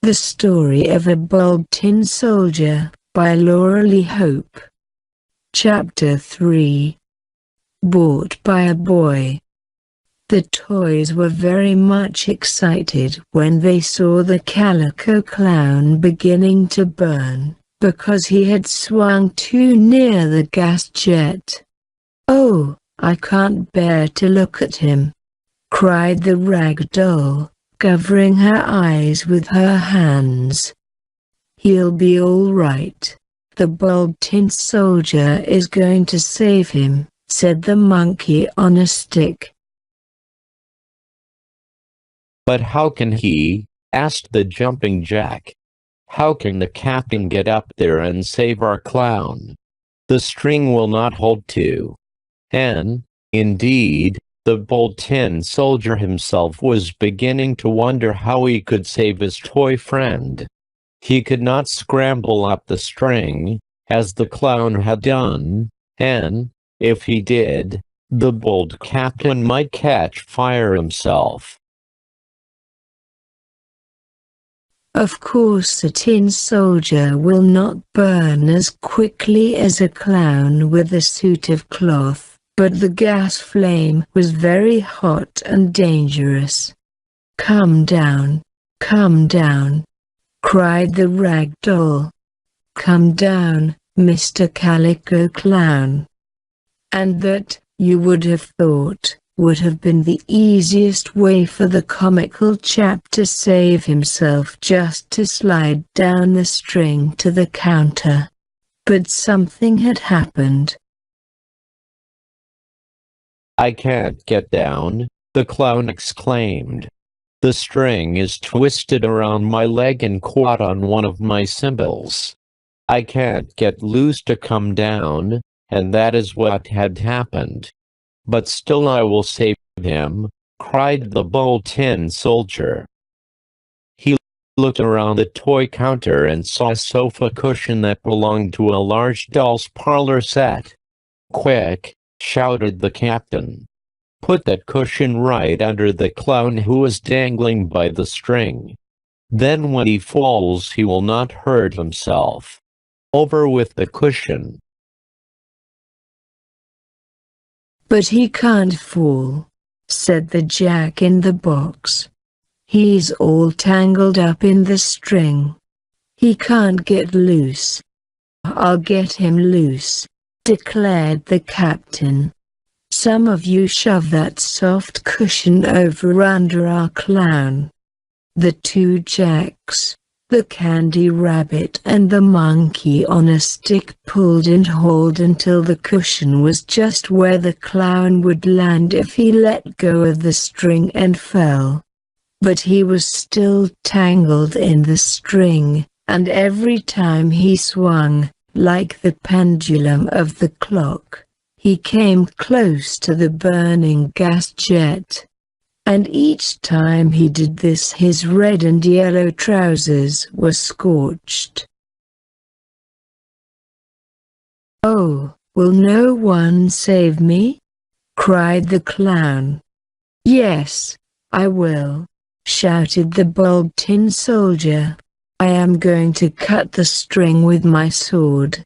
The Story of a Bulb Tin Soldier, by Laura Lee Hope. Chapter 3. Bought by a Boy. The toys were very much excited when they saw the Calico Clown beginning to burn, because he had swung too near the gas jet. "Oh, I can't bear to look at him," cried the rag doll, covering her eyes with her hands. "He'll be all right. The Bulb Tin Soldier is going to save him," said the monkey on a stick. "But how can he?" asked the jumping jack. "How can the captain get up there and save our clown? The string will not hold to." And, indeed, the Bulb Tin Soldier himself was beginning to wonder how he could save his toy friend. He could not scramble up the string, as the clown had done, and, if he did, the bold captain might catch fire himself. Of course a tin soldier will not burn as quickly as a clown with a suit of cloth, but the gas flame was very hot and dangerous. Come down, cried the rag doll. "Come down, Mr. Calico Clown." And that, you would have thought, would have been the easiest way for the comical chap to save himself, just to slide down the string to the counter. But something had happened. "I can't get down," the clown exclaimed. "The string is twisted around my leg and caught on one of my cymbals. I can't get loose to come down," and that is what had happened. "But still I will save him," cried the Bulb Tin Soldier. He looked around the toy counter and saw a sofa cushion that belonged to a large doll's parlor set. "Quick!" shouted the captain. "Put that cushion right under the clown who is dangling by the string. Then when he falls he will not hurt himself. Over with the cushion." "But he can't fall," said the Jack in the Box. "He's all tangled up in the string. He can't get loose." "I'll get him loose," declared the captain. "Some of you shove that soft cushion over under our clown." The two Jacks, the Candy Rabbit and the monkey on a stick, pulled and hauled until the cushion was just where the clown would land if he let go of the string and fell. But he was still tangled in the string, and every time he swung, like the pendulum of the clock, he came close to the burning gas jet. And each time he did this his red and yellow trousers were scorched. "Oh, will no one save me?" cried the clown. "Yes, I will," shouted the Bulb Tin Soldier. "I am going to cut the string with my sword.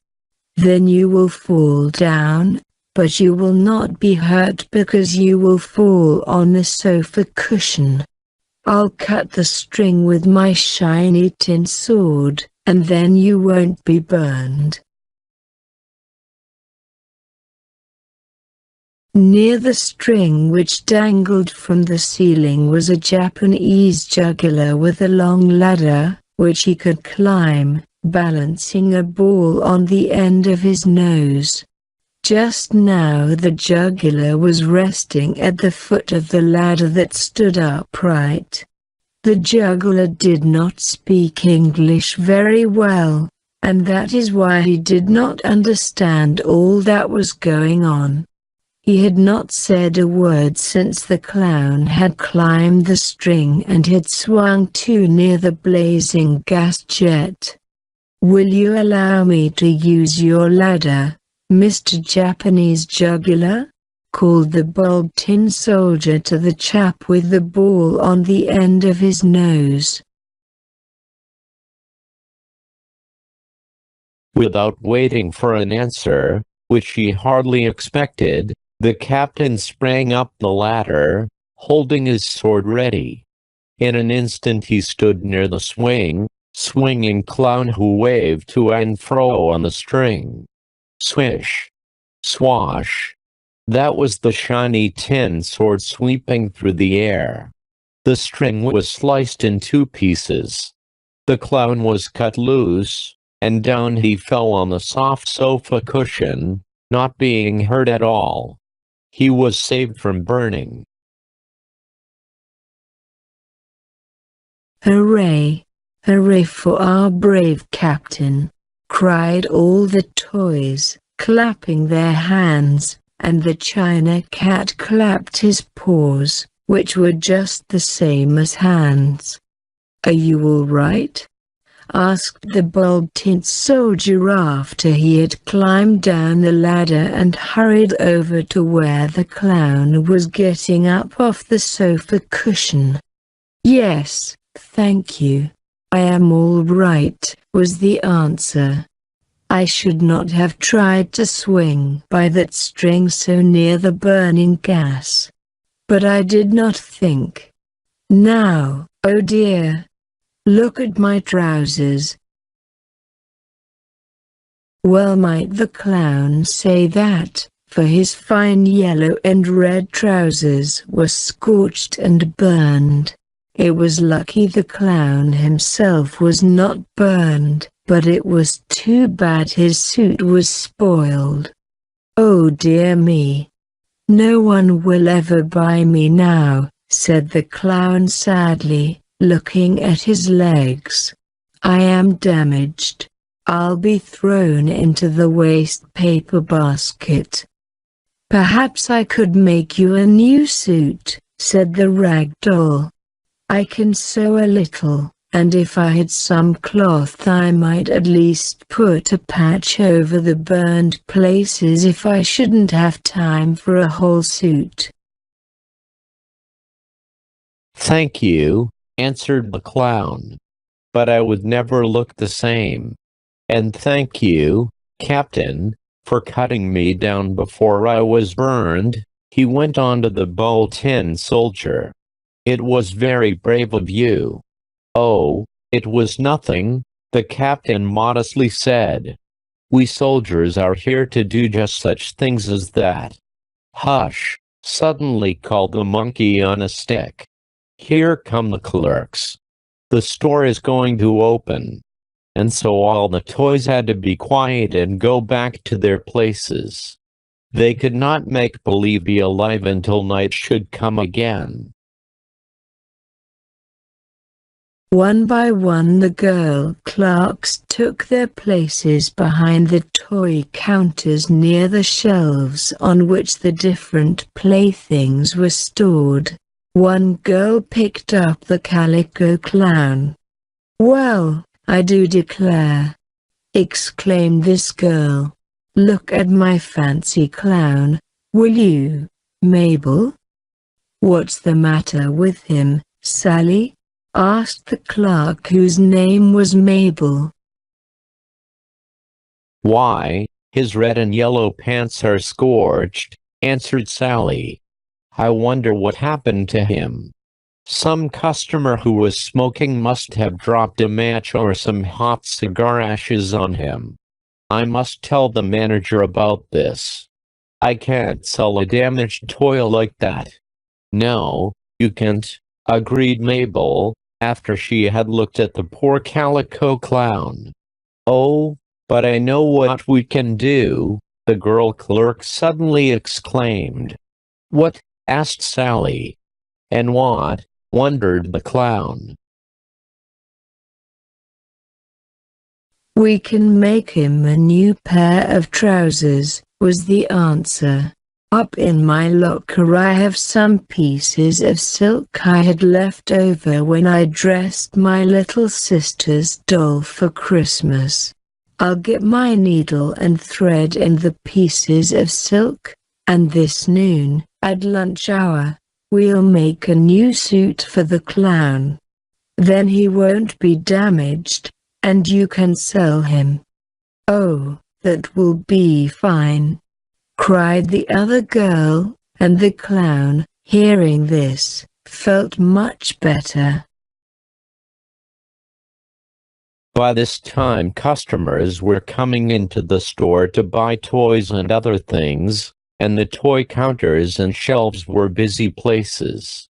Then you will fall down, but you will not be hurt because you will fall on the sofa cushion. I'll cut the string with my shiny tin sword, and then you won't be burned." Near the string which dangled from the ceiling was a Japanese juggler with a long ladder, which he could climb, balancing a ball on the end of his nose. Just now the juggler was resting at the foot of the ladder that stood upright. The juggler did not speak English very well, and that is why he did not understand all that was going on. He had not said a word since the clown had climbed the string and had swung too near the blazing gas jet. "Will you allow me to use your ladder, Mr. Japanese Juggler?" called the Bulb Tin Soldier to the chap with the ball on the end of his nose. Without waiting for an answer, which she hardly expected, the captain sprang up the ladder, holding his sword ready. In an instant he stood near the swinging clown who waved to and fro on the string. Swish! Swash! That was the shiny tin sword sweeping through the air. The string was sliced in two pieces. The clown was cut loose, and down he fell on the soft sofa cushion, not being hurt at all. He was saved from burning. "Hooray! Hooray for our brave captain!" cried all the toys, clapping their hands, and the china cat clapped his paws, which were just the same as hands. "Are you all right?" asked the bulb tin soldier after he had climbed down the ladder and hurried over to where the clown was getting up off the sofa cushion. "Yes, thank you. I am all right," was the answer. "I should not have tried to swing by that string so near the burning gas. But I did not think. Now, oh dear, look at my trousers." Well might the clown say that, for his fine yellow and red trousers were scorched and burned. It was lucky the clown himself was not burned, but it was too bad his suit was spoiled. "Oh dear me. No one will ever buy me now," said the clown sadly, looking at his legs. "I am damaged. I'll be thrown into the waste paper basket." "Perhaps I could make you a new suit," said the rag doll. "I can sew a little, and if I had some cloth I might at least put a patch over the burned places if I shouldn't have time for a whole suit." "Thank you," answered the clown. "But I would never look the same. And thank you, Captain, for cutting me down before I was burned," he went on to the bulb tin soldier. "It was very brave of you." "Oh, it was nothing," the captain modestly said. "We soldiers are here to do just such things as that." "Hush!" suddenly called the monkey on a stick. "Here come the clerks. The store is going to open." And so all the toys had to be quiet and go back to their places. They could not make believe be alive until night should come again. One by one the girl clerks took their places behind the toy counters near the shelves on which the different playthings were stored. One girl picked up the calico clown. "Well, I do declare!" exclaimed this girl. "Look at my fancy clown, will you, Mabel?" "What's the matter with him, Sally?" asked the clerk whose name was Mabel. "Why, his red and yellow pants are scorched," answered Sally. "I wonder what happened to him. Some customer who was smoking must have dropped a match or some hot cigar ashes on him. I must tell the manager about this. I can't sell a damaged toy like that." "No, you can't," agreed Mabel, after she had looked at the poor calico clown. "Oh, but I know what we can do," the girl clerk suddenly exclaimed. "What?" asked Sally. "And what?" wondered the clown. "We can make him a new pair of trousers," was the answer. "Up in my locker I have some pieces of silk I had left over when I dressed my little sister's doll for Christmas. I'll get my needle and thread in the pieces of silk, and this noon, at lunch hour, we'll make a new suit for the clown. Then he won't be damaged, and you can sell him." "Oh, that will be fine," cried the other girl, and the clown, hearing this, felt much better. By this time customers were coming into the store to buy toys and other things, and the toy counters and shelves were busy places.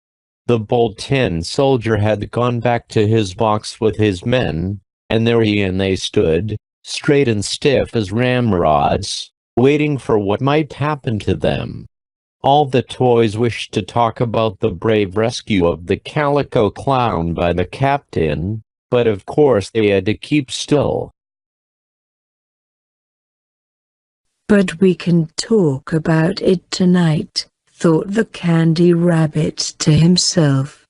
The bold tin soldier had gone back to his box with his men, and there he and they stood, straight and stiff as ramrods, waiting for what might happen to them. All the toys wished to talk about the brave rescue of the calico clown by the captain, but of course they had to keep still. "But we can talk about it tonight," thought the Candy Rabbit to himself.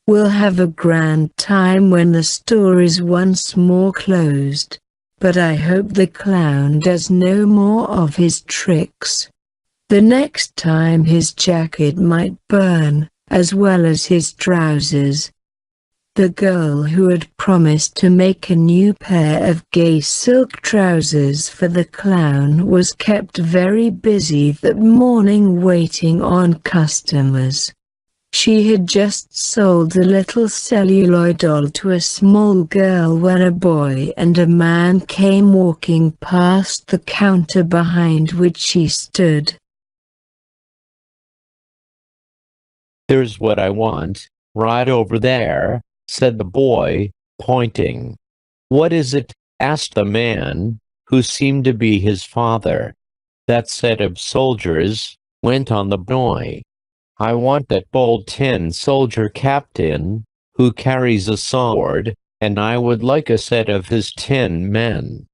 "We'll have a grand time when the store is once more closed. But I hope the clown does no more of his tricks. The next time his jacket might burn, as well as his trousers." The girl who had promised to make a new pair of gay silk trousers for the clown was kept very busy that morning waiting on customers. She had just sold a little celluloid doll to a small girl when a boy and a man came walking past the counter behind which she stood. "There's what I want, right over there," said the boy, pointing. "What is it?" asked the man, who seemed to be his father. "That set of soldiers," went on the boy. "I want that bold tin soldier captain, who carries a sword, and I would like a set of his 10 men.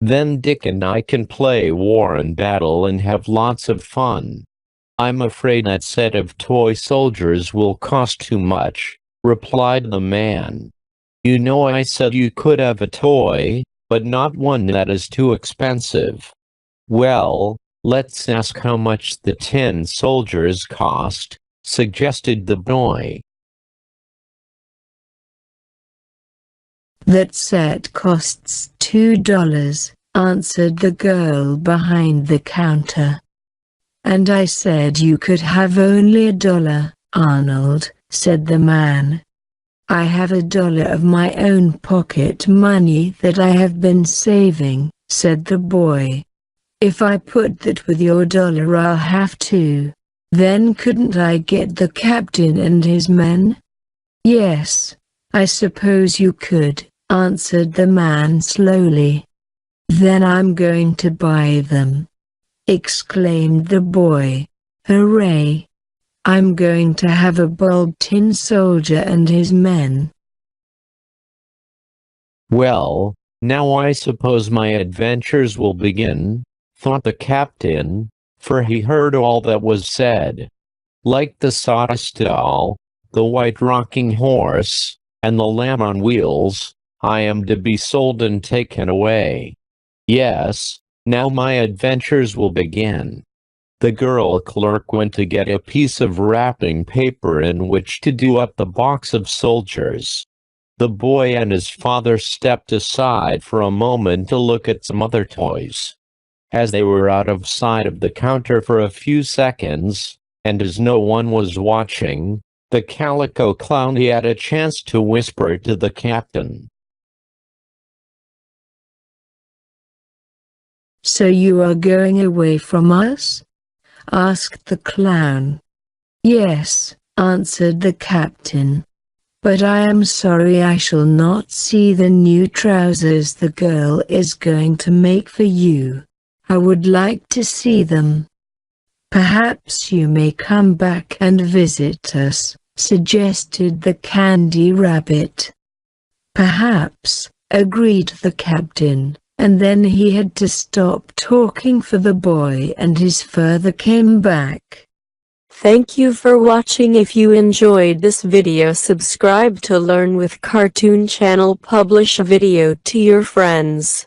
Then Dick and I can play war and battle and have lots of fun." "I'm afraid that set of toy soldiers will cost too much," replied the man. "You know I said you could have a toy, but not one that is too expensive." "Well, let's ask how much the 10 soldiers cost," suggested the boy. "That set costs $2, answered the girl behind the counter. "And I said you could have only $1, Arnold," said the man. "I have $1 of my own pocket money that I have been saving," said the boy. "If I put that with your $1 I'll have to. Then couldn't I get the captain and his men?" "Yes, I suppose you could," answered the man slowly. "Then I'm going to buy them," exclaimed the boy. "Hooray! I'm going to have a bold tin soldier and his men." "Well, now I suppose my adventures will begin," thought the captain, for he heard all that was said. "Like the sawdust doll, the white rocking horse, and the lamb on wheels, I am to be sold and taken away. Yes, now my adventures will begin." The girl clerk went to get a piece of wrapping paper in which to do up the box of soldiers. The boy and his father stepped aside for a moment to look at some other toys. As they were out of sight of the counter for a few seconds, and as no one was watching, the calico clown had a chance to whisper to the captain. "So you are going away from us?" asked the clown. "Yes," answered the captain. "But I am sorry I shall not see the new trousers the girl is going to make for you. I would like to see them." "Perhaps you may come back and visit us," suggested the Candy Rabbit. "Perhaps," agreed the captain. And then he had to stop talking for the boy and his father came back. Thank you for watching. If you enjoyed this video, subscribe to learn with Cartoon Channel. Publish a video to your friends.